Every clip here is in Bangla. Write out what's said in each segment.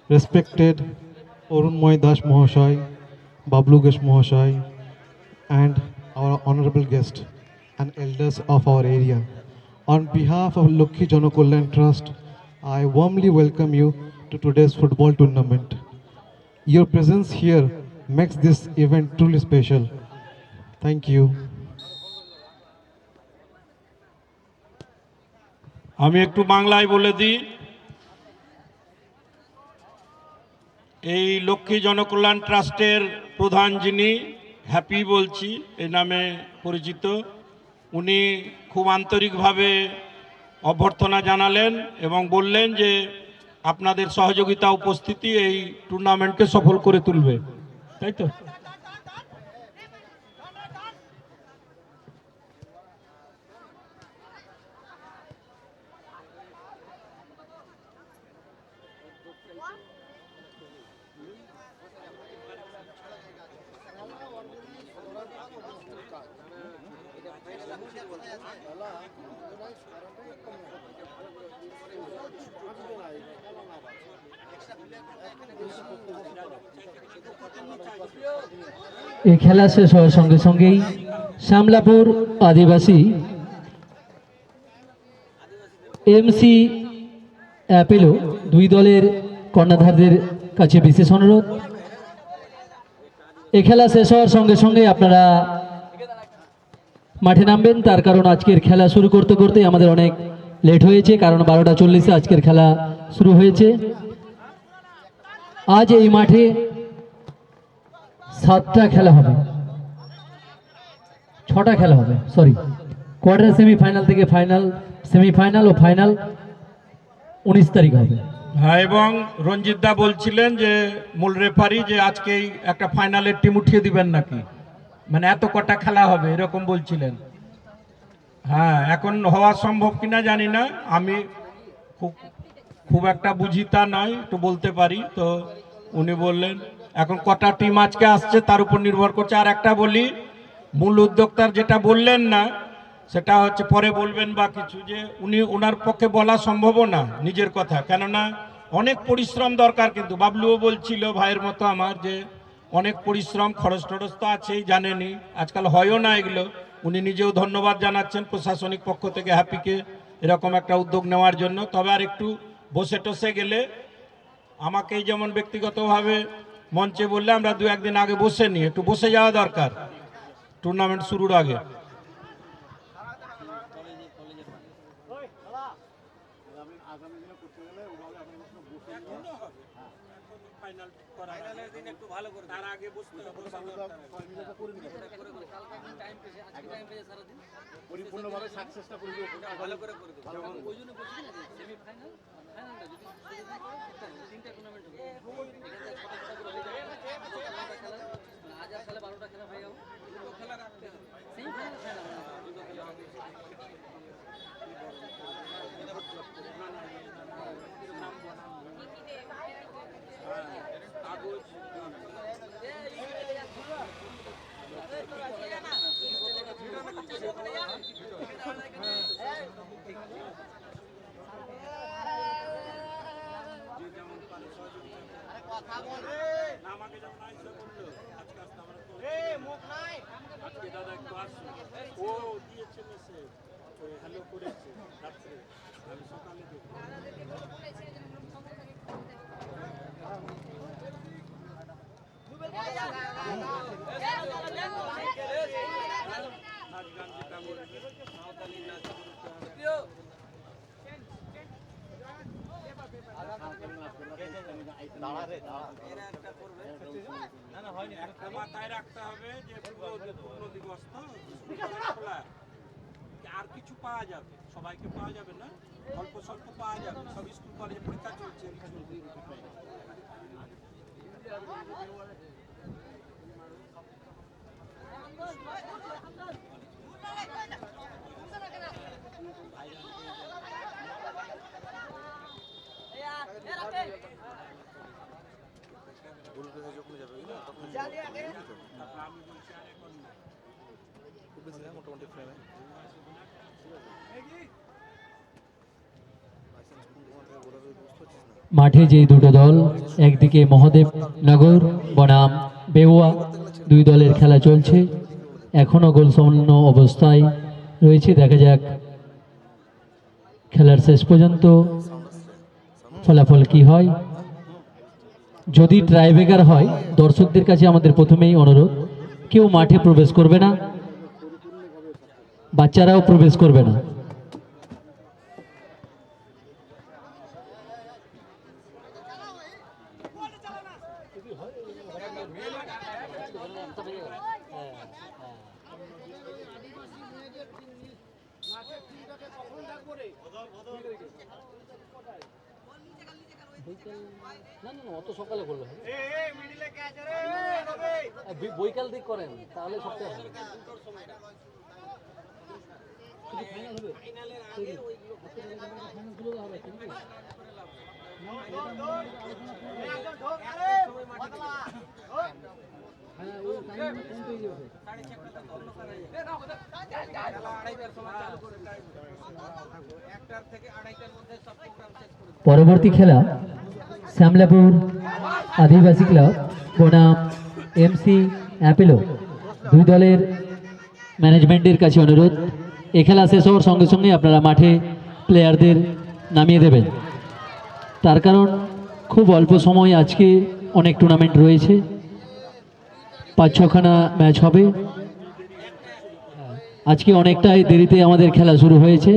Respected Arunmoy Das Mahasai, Bablu Gesh Mahasai, and our honorable guest and elders of our area. On behalf of Lokhi Janakollan Trust, I warmly welcome you to today's football tournament. Your presence here makes this event truly special. Thank you. আমি একটু বাংলায় বলে দিই। এই লক্ষ্মী জনকল্যাণ ট্রাস্টের প্রধান যিনি হ্যাপি বলছি এই নামে পরিচিত, উনি খুব আন্তরিকভাবে অভ্যর্থনা জানালেন এবং বললেন যে আপনাদের সহযোগিতা উপস্থিতি এই টুর্নামেন্টকে সফল করে তুলবে, তাই তো? এই খেলা শেষ হওয়ার সঙ্গে সঙ্গেই শ্যামলাপুর আদিবাসী এমসি অ্যাপেলো দুই দলের কর্ণধারদের কাছে বিশেষ অনুরোধ, এই খেলা শেষ হওয়ার সঙ্গে সঙ্গে আপনারা মাঠে নামবেন। তার কারণ আজকের খেলা শুরু করতে করতে আমাদের অনেক লেট হয়েছে, কারণ 12:40 আজকের খেলা শুরু হয়েছে। আজ এই মাঠে 7টা খেলা হবে, 6টা খেলা হবে, সরি, কোয়ার্টার সেমিফাইনাল থেকে ফাইনাল, সেমিফাইনাল ও ফাইনাল 19 তারিখ হবে। হ্যাঁ, এবং রঞ্জিত দা বলছিলেন যে মূল রেফারি যে আজকেই একটা ফাইনালের টিম উঠিয়ে দিবেন নাকি, মানে এত কটা খেলা হবে এরকম বলছিলেন। হ্যাঁ, এখন হওয়া সম্ভব কিনা জানি না, আমি খুব একটা বুঝি তা নয়, একটু বলতে পারি তো। উনি বললেন এখন কটা টিম আজকে আসছে তার উপর নির্ভর করছে। আর একটা বলি, মূল উদ্যোক্তার যেটা বললেন না সেটা হচ্ছে পরে বলবেন বা কিছু, যে ওনার পক্ষে বলা সম্ভবও না নিজের কথা, কেননা অনেক পরিশ্রম দরকার। কিন্তু বাবলুও বলছিল ভাইয়ের মতো আমার, যে অনেক পরিশ্রম, খরচ টরচ তো আছেই, জানেনি, আজকাল হয়ও না এগুলো। উনি নিজেও ধন্যবাদ জানাচ্ছেন প্রশাসনিক পক্ষ থেকে হ্যাপিকে এরকম একটা উদ্যোগ নেওয়ার জন্য। তবে আর একটু বসে টসে গেলে, আমাকেই যেমন ব্যক্তিগতভাবে মঞ্চে বললে আমরা 2-1 দিন আগে বসে নিই, একটু বসে যাওয়া দরকার টুর্নামেন্ট শুরুর আগে। পরিপূর্ণভাবে সাকসেসটা করে দিও, ভালো করে করে দিও। যেমন ওই জন্য বলছি না যে সেমিফাইনাল ফাইনালটা যদি তিনটা টুর্নামেন্ট হবে, এখানে ছোট ছোট করে হয়ে যাবে, খেলা আজ আর খেলা 12টা খেলা হয়ে যাবে, দুটো খেলা রাখতে হবে, সেমিফাইনাল ফাইনাল দুটো খেলা হবে। ও দিয়েছে মেসেজ, হ্যালো করেছে রাত্রে, আমি সকালে দেখি। নাচ গান যেটা বলবে সাঁওতালি নাচ মাথায় রাখতে হবে যে পূর্ণ দিবস তো খোলা, আর কিছু পাওয়া যাবে, সবাইকে পাওয়া যাবে না, অল্প স্বল্প পাওয়া যাবে, সব স্কুল কলেজে পরীক্ষা চলছে। মোটামুটি ফ্রেমে। মাঠে যে দুটো দল, একদিকে মহাদেব নগর বনাম বেউয়া, দুই দলের খেলা চলছে, এখনো গোল শূন্য অবস্থায় রয়েছে। দেখা যাক খেলার শেষ পর্যন্ত ফলাফল কি হয়। যদি ট্রাইব্রেকার হয়, দর্শকদের কাছে আমাদের প্রথমেই অনুরোধ, কেউ মাঠে প্রবেশ করবে না, বাচ্চারাও প্রবেশ করবে না। না না অত সকালে করলে হবে, বৈকাল দিক করেন তাহলে সবচেয়ে ভালো। পরবর্তী খেলা শ্যামলাপুর আদিবাসী ক্লাব বনাম এমসি অ্যাপেলো, দুই দলের ম্যানেজমেন্টের কাছে অনুরোধ, এ খেলা শেষ হওয়ার সঙ্গে সঙ্গে আপনারা মাঠে প্লেয়ারদের নামিয়ে দেবেন। তার কারণ খুব অল্প সময়, আজকে অনেক টুর্নামেন্ট রয়েছে, 5-6খানা ম্যাচ হবে। আজকে অনেকটাই দেরিতে আমাদের খেলা শুরু হয়েছে,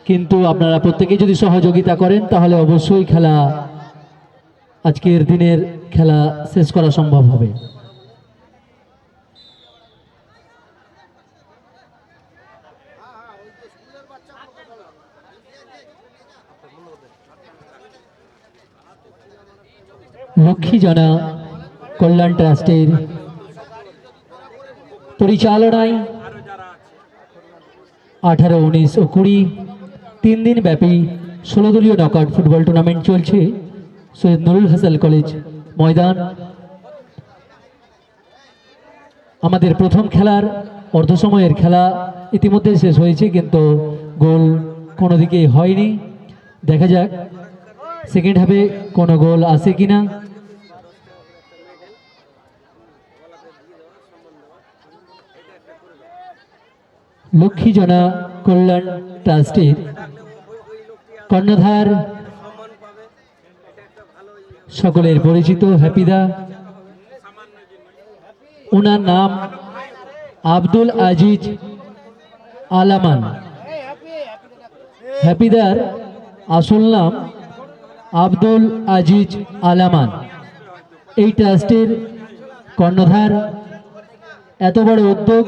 কিন্তু আপনারা প্রত্যেকেই যদি সহযোগিতা করেন তাহলে অবশ্যই খেলা, আজকের দিনের খেলা শেষ করা সম্ভব হবে। লক্ষ্মীজনা কল্যাণ ট্রাস্টের পরিচালনায় 18, 19 ও 20 3 দিন ব্যাপী 16 দলীয় নকআউট ফুটবল টুর্নামেন্ট চলছে সৈয়দ নুরুল হাসান কলেজ ময়দান। আমাদের প্রথম খেলার অর্ধ সময়ের খেলা ইতিমধ্যে শেষ হয়েছে, কিন্তু গোল কোনো দিকেই হয়নি। দেখা যাক সেকেন্ড হাফে কোনো গোল আসে কিনা। লক্ষ্মীজনা কল্যাণ ট্রাস্টের কর্ণধার সকলের পরিচিত হ্যাপিদা, ওনার নাম আব্দুল আজিজ আলামান। হ্যাপিদার আসল নাম আব্দুল আজিজ আলামান। এই ট্রাস্টের কর্ণধার। এত বড় উদ্যোগ,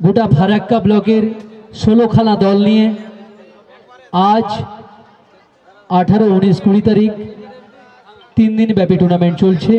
গোটা ফারাক্কা ব্লকের 16খানা দল নিয়ে আজ 18, 19, 20 তারিখ 3 দিন ব্যাপী টুর্নামেন্ট চলছে।